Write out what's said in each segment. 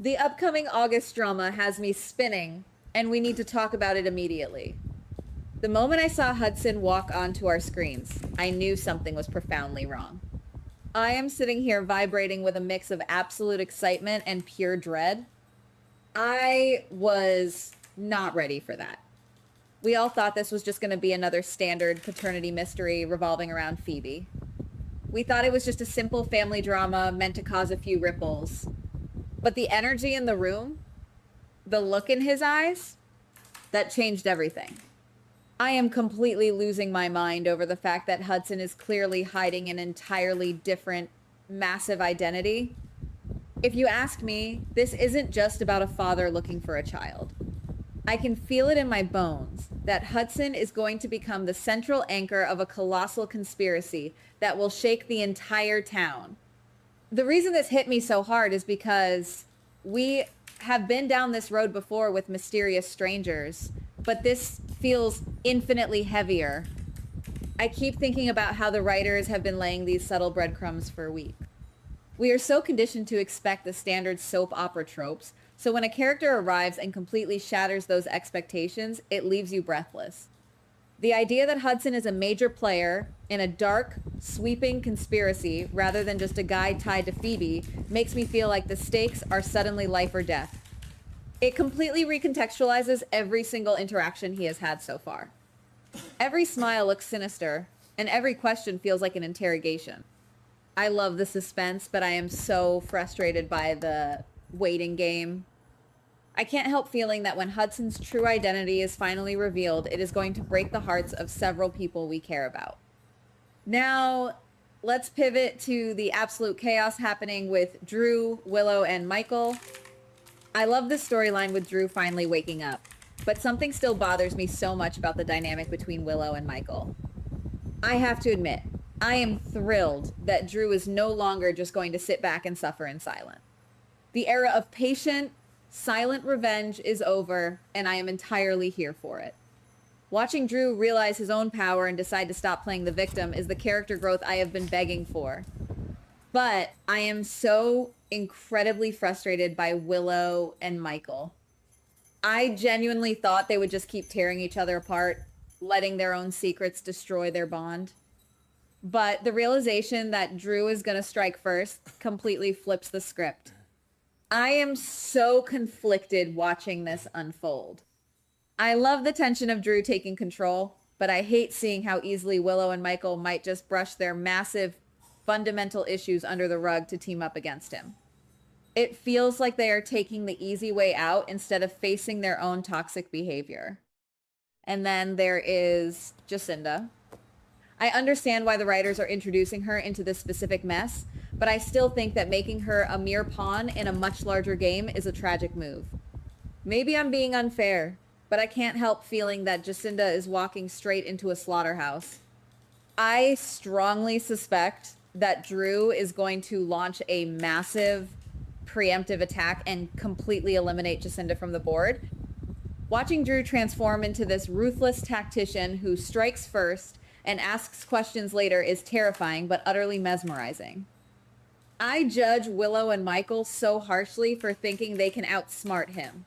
The upcoming August drama has me spinning, and we need to talk about it immediately. The moment I saw Hudson walk onto our screens, I knew something was profoundly wrong. I am sitting here vibrating with a mix of absolute excitement and pure dread. I was not ready for that. We all thought this was just going to be another standard paternity mystery revolving around Phoebe. We thought it was just a simple family drama meant to cause a few ripples. But the energy in the room, the look in his eyes, that changed everything. I am completely losing my mind over the fact that Hudson is clearly hiding an entirely different, massive identity. If you ask me, this isn't just about a father looking for a child. I can feel it in my bones that Hudson is going to become the central anchor of a colossal conspiracy that will shake the entire town. The reason this hit me so hard is because we have been down this road before with mysterious strangers, but this feels infinitely heavier. I keep thinking about how the writers have been laying these subtle breadcrumbs for weeks. We are so conditioned to expect the standard soap opera tropes, so when a character arrives and completely shatters those expectations, it leaves you breathless. The idea that Hudson is a major player in a dark, sweeping conspiracy rather than just a guy tied to Phoebe makes me feel like the stakes are suddenly life or death. It completely recontextualizes every single interaction he has had so far. Every smile looks sinister, and every question feels like an interrogation. I love the suspense, but I am so frustrated by the waiting game. I can't help feeling that when Hudson's true identity is finally revealed, it is going to break the hearts of several people we care about. Now, let's pivot to the absolute chaos happening with Drew, Willow, and Michael. I love this storyline with Drew finally waking up, but something still bothers me so much about the dynamic between Willow and Michael. I have to admit, I am thrilled that Drew is no longer just going to sit back and suffer in silence. The era of patient, silent revenge is over, and I am entirely here for it. Watching Drew realize his own power and decide to stop playing the victim is the character growth I have been begging for. But I am so incredibly frustrated by Willow and Michael. I genuinely thought they would just keep tearing each other apart, letting their own secrets destroy their bond. But the realization that Drew is going to strike first completely flips the script. I am so conflicted watching this unfold. I love the tension of Drew taking control, but I hate seeing how easily Willow and Michael might just brush their massive, fundamental issues under the rug to team up against him. It feels like they are taking the easy way out instead of facing their own toxic behavior. And then there is Jacinda. I understand why the writers are introducing her into this specific mess, but I still think that making her a mere pawn in a much larger game is a tragic move. Maybe I'm being unfair, but I can't help feeling that Jacinda is walking straight into a slaughterhouse. I strongly suspect that Drew is going to launch a massive preemptive attack and completely eliminate Jacinda from the board. Watching Drew transform into this ruthless tactician who strikes first and asks questions later is terrifying but utterly mesmerizing. I judge Willow and Michael so harshly for thinking they can outsmart him.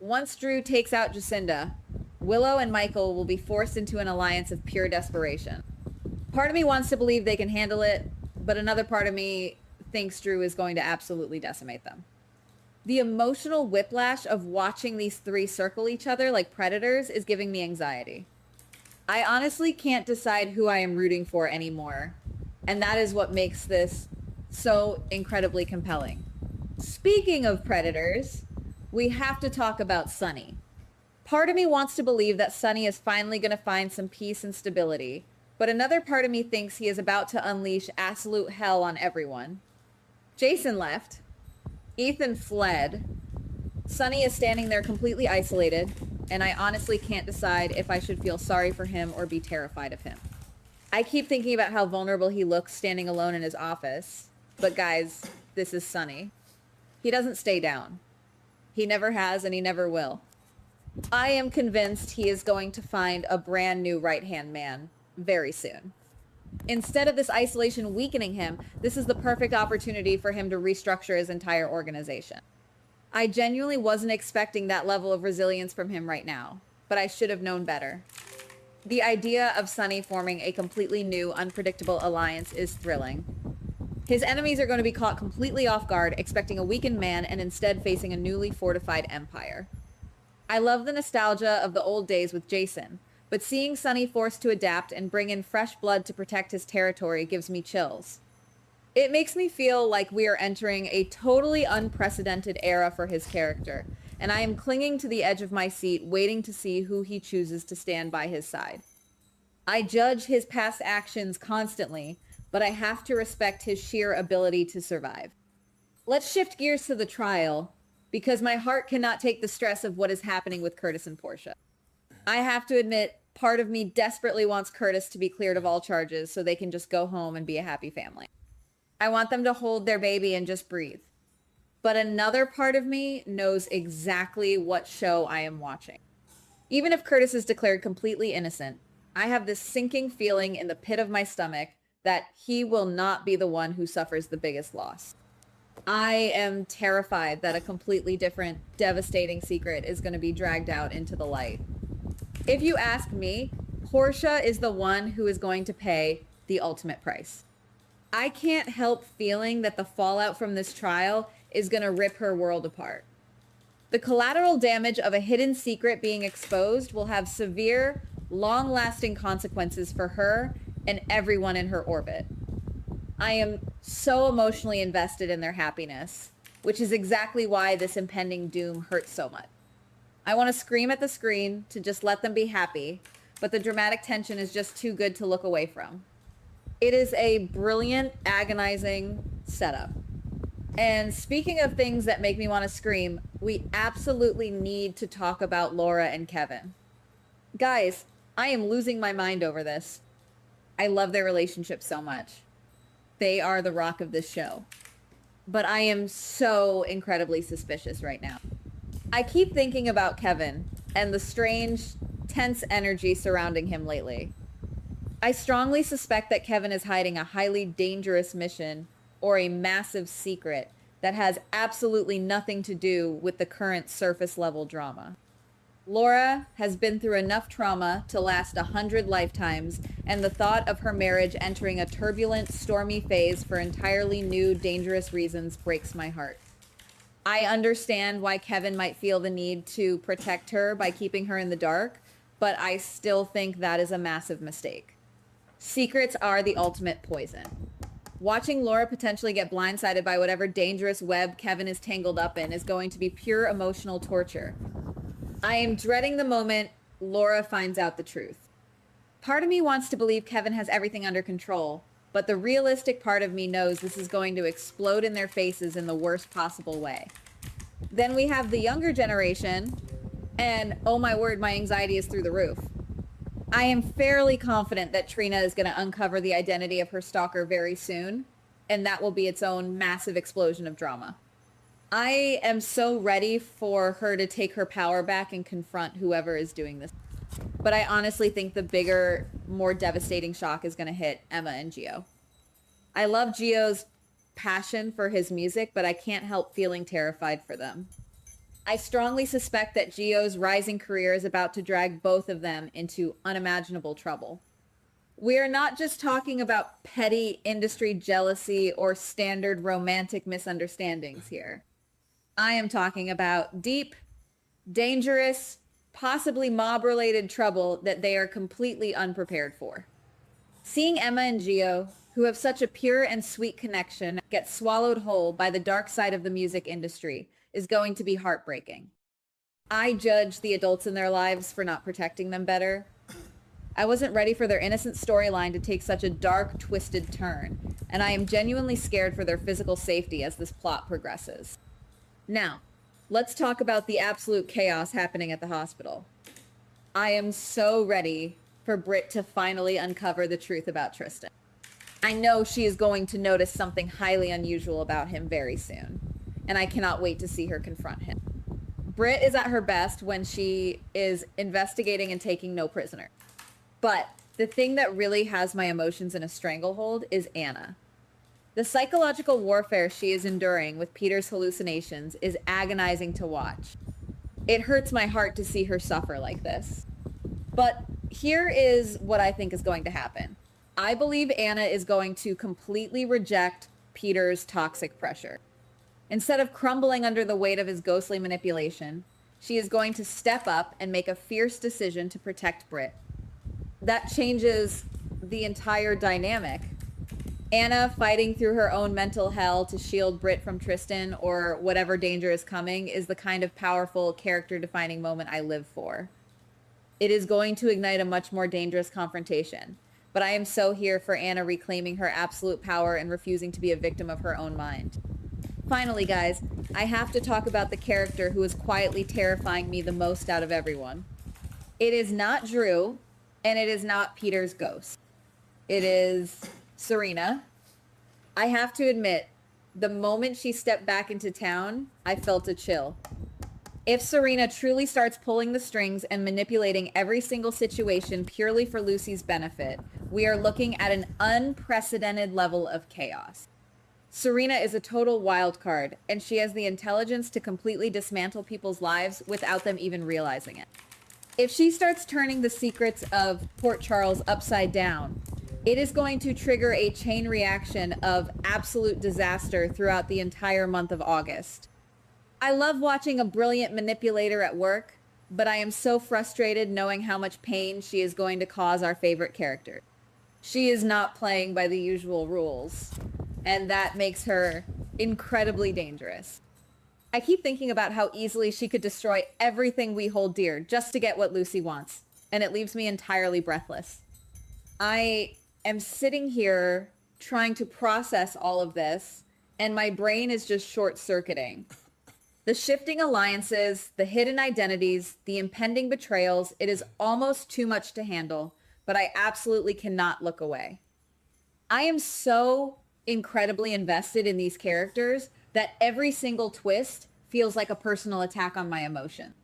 Once Drew takes out Jacinda, Willow and Michael will be forced into an alliance of pure desperation. Part of me wants to believe they can handle it, but another part of me thinks Drew is going to absolutely decimate them. The emotional whiplash of watching these three circle each other like predators is giving me anxiety. I honestly can't decide who I am rooting for anymore, and that is what makes this so incredibly compelling. Speaking of predators, we have to talk about Sunny. Part of me wants to believe that Sunny is finally going to find some peace and stability, but another part of me thinks he is about to unleash absolute hell on everyone. Jason left. Ethan fled. Sunny is standing there completely isolated, and I honestly can't decide if I should feel sorry for him or be terrified of him. I keep thinking about how vulnerable he looks standing alone in his office, but guys, this is Sunny. He doesn't stay down. He never has, and he never will. I am convinced he is going to find a brand new right-hand man very soon. Instead of this isolation weakening him, this is the perfect opportunity for him to restructure his entire organization. I genuinely wasn't expecting that level of resilience from him right now, but I should have known better. The idea of Sunny forming a completely new, unpredictable alliance is thrilling. His enemies are going to be caught completely off guard, expecting a weakened man and instead facing a newly fortified empire. I love the nostalgia of the old days with Jason, but seeing Sunny forced to adapt and bring in fresh blood to protect his territory gives me chills. It makes me feel like we are entering a totally unprecedented era for his character, and I am clinging to the edge of my seat, waiting to see who he chooses to stand by his side. I judge his past actions constantly, but I have to respect his sheer ability to survive. Let's shift gears to the trial, because my heart cannot take the stress of what is happening with Curtis and Portia. I have to admit, part of me desperately wants Curtis to be cleared of all charges so they can just go home and be a happy family. I want them to hold their baby and just breathe. But another part of me knows exactly what show I am watching. Even if Curtis is declared completely innocent, I have this sinking feeling in the pit of my stomach that he will not be the one who suffers the biggest loss. I am terrified that a completely different, devastating secret is going to be dragged out into the light. If you ask me, Portia is the one who is going to pay the ultimate price. I can't help feeling that the fallout from this trial is going to rip her world apart. The collateral damage of a hidden secret being exposed will have severe, long-lasting consequences for her and everyone in her orbit. I am so emotionally invested in their happiness, which is exactly why this impending doom hurts so much. I want to scream at the screen to just let them be happy, but the dramatic tension is just too good to look away from. It is a brilliant, agonizing setup. And speaking of things that make me want to scream, we absolutely need to talk about Laura and Kevin. Guys, I am losing my mind over this. I love their relationship so much. They are the rock of this show. But I am so incredibly suspicious right now. I keep thinking about Kevin and the strange, tense energy surrounding him lately. I strongly suspect that Kevin is hiding a highly dangerous mission or a massive secret that has absolutely nothing to do with the current surface level drama. Laura has been through enough trauma to last 100 lifetimes, and the thought of her marriage entering a turbulent, stormy phase for entirely new, dangerous reasons breaks my heart. I understand why Kevin might feel the need to protect her by keeping her in the dark, but I still think that is a massive mistake. Secrets are the ultimate poison. Watching Laura potentially get blindsided by whatever dangerous web Kevin is tangled up in is going to be pure emotional torture. I am dreading the moment Laura finds out the truth. Part of me wants to believe Kevin has everything under control, but the realistic part of me knows this is going to explode in their faces in the worst possible way. Then we have the younger generation, and oh my word, my anxiety is through the roof. I am fairly confident that Trina is going to uncover the identity of her stalker very soon, and that will be its own massive explosion of drama. I am so ready for her to take her power back and confront whoever is doing this. But I honestly think the bigger, more devastating shock is going to hit Emma and Gio. I love Gio's passion for his music, but I can't help feeling terrified for them. I strongly suspect that Gio's rising career is about to drag both of them into unimaginable trouble. We are not just talking about petty industry jealousy or standard romantic misunderstandings here. I am talking about deep, dangerous, possibly mob-related trouble that they are completely unprepared for. Seeing Emma and Gio, who have such a pure and sweet connection, get swallowed whole by the dark side of the music industry is going to be heartbreaking. I judge the adults in their lives for not protecting them better. I wasn't ready for their innocent storyline to take such a dark, twisted turn, and I am genuinely scared for their physical safety as this plot progresses. Now, let's talk about the absolute chaos happening at the hospital. I am so ready for Britt to finally uncover the truth about Tristan. I know she is going to notice something highly unusual about him very soon, and I cannot wait to see her confront him. Britt is at her best when she is investigating and taking no prisoner. But the thing that really has my emotions in a stranglehold is Anna. The psychological warfare she is enduring with Peter's hallucinations is agonizing to watch. It hurts my heart to see her suffer like this. But here is what I think is going to happen. I believe Anna is going to completely reject Peter's toxic pressure. Instead of crumbling under the weight of his ghostly manipulation, she is going to step up and make a fierce decision to protect Britt. That changes the entire dynamic. Anna fighting through her own mental hell to shield Britt from Tristan or whatever danger is coming is the kind of powerful character-defining moment I live for. It is going to ignite a much more dangerous confrontation, but I am so here for Anna reclaiming her absolute power and refusing to be a victim of her own mind. Finally, guys, I have to talk about the character who is quietly terrifying me the most out of everyone. It is not Drew, and it is not Peter's ghost. It is Serena. I have to admit, the moment she stepped back into town, I felt a chill. If Serena truly starts pulling the strings and manipulating every single situation purely for Lucy's benefit, we are looking at an unprecedented level of chaos. Serena is a total wild card, and she has the intelligence to completely dismantle people's lives without them even realizing it. If she starts turning the secrets of Port Charles upside down, it is going to trigger a chain reaction of absolute disaster throughout the entire month of August. I love watching a brilliant manipulator at work, but I am so frustrated knowing how much pain she is going to cause our favorite character. She is not playing by the usual rules, and that makes her incredibly dangerous. I keep thinking about how easily she could destroy everything we hold dear just to get what Lucy wants, and it leaves me entirely breathless. I am sitting here trying to process all of this, and my brain is just short-circuiting. The shifting alliances, the hidden identities, the impending betrayals, it is almost too much to handle, but I absolutely cannot look away. I am so incredibly invested in these characters that every single twist feels like a personal attack on my emotion.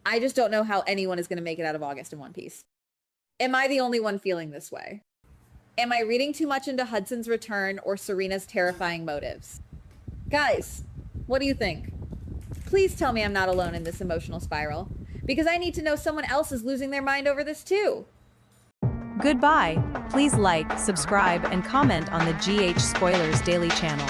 I just don't know how anyone is going to make it out of August in One Piece. Am I the only one feeling this way? Am I reading too much into Hudson's return or Serena's terrifying motives? Guys, what do you think? Please tell me I'm not alone in this emotional spiral, because I need to know someone else is losing their mind over this too. Goodbye. Please like, subscribe, and comment on the GH Spoilers Daily channel.